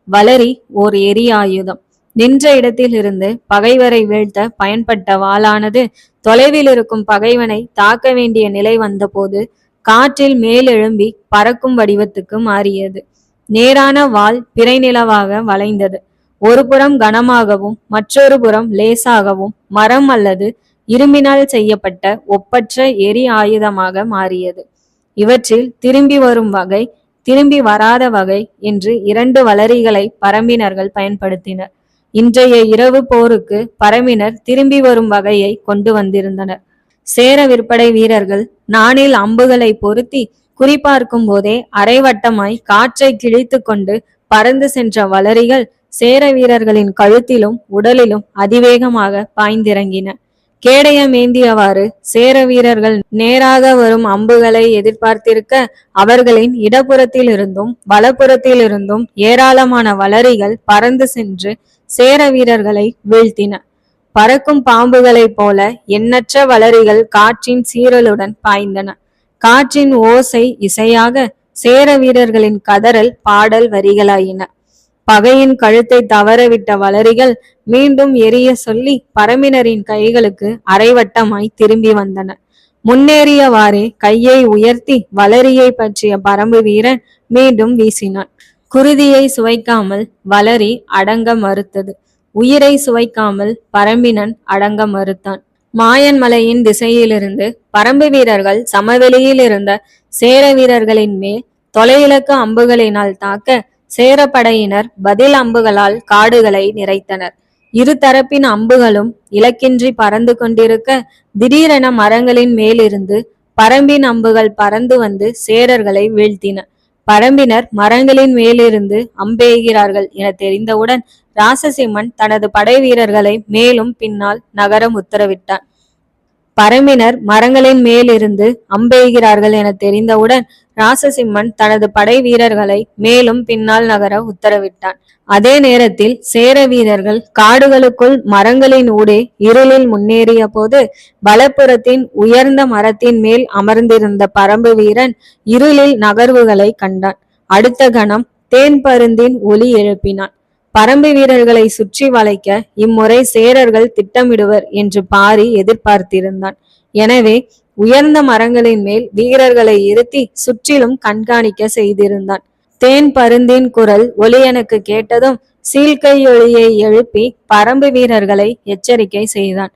வளரி ஓர் எரி ஆயுதம். நின்ற இடத்தில் இருந்து பகைவரை வீழ்த்த பயன்பட்ட வாளானது தொலைவில் இருக்கும் பகைவனை தாக்க வேண்டிய நிலை வந்தபோது காற்றில் மேலெழும்பி பறக்கும் வடிவத்துக்கு மாறியது. நேரான வாள் பிறை நிலவாக வளைந்தது. ஒரு புறம் கனமாகவும் மற்றொரு புறம் லேசாகவும் மரம் அல்லது இரும்பினால் செய்யப்பட்ட ஒப்பற்ற எரி ஆயுதமாக மாறியது. இவற்றில் திரும்பி வரும் வகை, திரும்பி வராத வகை என்று இரண்டு வளரிகளை பரம்பினர்கள் பயன்படுத்தினர். இன்றைய இரவு போருக்கு பரம்பினர் திரும்பி வரும் வகையை கொண்டு வந்திருந்தனர். சேர விற்படை வீரர்கள் நாணில் அம்புகளை பொருத்தி குறிப்பார்க்கும் போதே அரைவட்டமாய் காற்றை கிழித்து கொண்டு பறந்து சென்ற வளரிகள் சேர வீரர்களின் கழுத்திலும் உடலிலும் அதிவேகமாக பாய்ந்திறங்கின. கேடயம் ஏந்தியவாறு சேர வீரர்கள் நேராக வரும் அம்புகளை எதிர்பார்த்திருக்க, அவர்களின் இடப்புறத்தில் இருந்தும் வலப்புறத்தில் இருந்தும் ஏராளமான வளரிகள் பறந்து சென்று சேர வீரர்களை வீழ்த்தின. பறக்கும் பாம்புகளைப் போல எண்ணற்ற வளரிகள் காற்றின் சீறலுடன் பாய்ந்தன. காற்றின் ஓசை இசையாக சேர வீரர்களின் கதறல் பாடல் வரிகளாயின. பகையின் கழுத்தை தவறவிட்ட வளரிகள் மீண்டும் எரிய சொல்லி பரம்பினரின் கைகளுக்கு அரைவட்டமாய் திரும்பி வந்தன. முன்னேறியவாறே கையை உயர்த்தி வளரியை பற்றிய பரம்பு வீரன் மீண்டும் வீசினான். குருதியை சுவைக்காமல் வளரி அடங்க மறுத்தது. உயிரை சுவைக்காமல் பரம்பினன் அடங்க மறுத்தான். மாயன் மலையின் திசையிலிருந்து பரம்பு வீரர்கள் சமவெளியில் இருந்த சேர வீரர்களின் மேல் தொலையிலக்கு அம்புகளினால் தாக்க சேரப்படையினர் பதில் அம்புகளால் காடுகளை நிறைத்தனர். இரு தரப்பின் அம்புகளும் இலக்கின்றி பறந்து கொண்டிருக்க, திடீரென மரங்களின் மேலிருந்து பரம்பின் அம்புகள் பறந்து வந்து சேரர்களை வீழ்த்தின. பரம்பினர் மரங்களின் மேலிருந்து அம்பெய்கிறார்கள் என தெரிந்தவுடன் ராசசிம்மன் தனது படை வீரர்களை மேலும் பின்னால் நகரம் உத்தரவிட்டான். பரம்பினர் மரங்களின் மேலிருந்து அம்பெய்கிறார்கள் என தெரிந்தவுடன் ராசசிம்மன் தனது படை வீரர்களை மேலும் பின்னால் நகர உத்தரவிட்டான். அதே நேரத்தில் சேர வீரர்கள் காடுகளுக்குள் மரங்களின் ஊடே இருளில் முன்னேறிய போது வலப்புறத்தின் உயர்ந்த மரத்தின் மேல் அமர்ந்திருந்த பரம்பு வீரன் இருளில் நகர்வுகளை கண்டான். அடுத்த கணம் தேன் பருந்தின் ஒலி எழுப்பினான். பரம்பு வீரர்களை சுற்றி வளைக்க இம்முறை சேரர்கள் திட்டமிடுவர் என்று பாரி எதிர்பார்த்திருந்தான். எனவே உயர்ந்த மரங்களின் மேல் வீரர்களை இருத்தி சுற்றிலும் கண்காணிக்க செய்திருந்தான். தேன் பருந்தின் குரல் ஒலி எனக்கு கேட்டதும் சீழ்கை ஒளியை எழுப்பி பரம்பு வீரர்களை எச்சரிக்கை செய்தான்.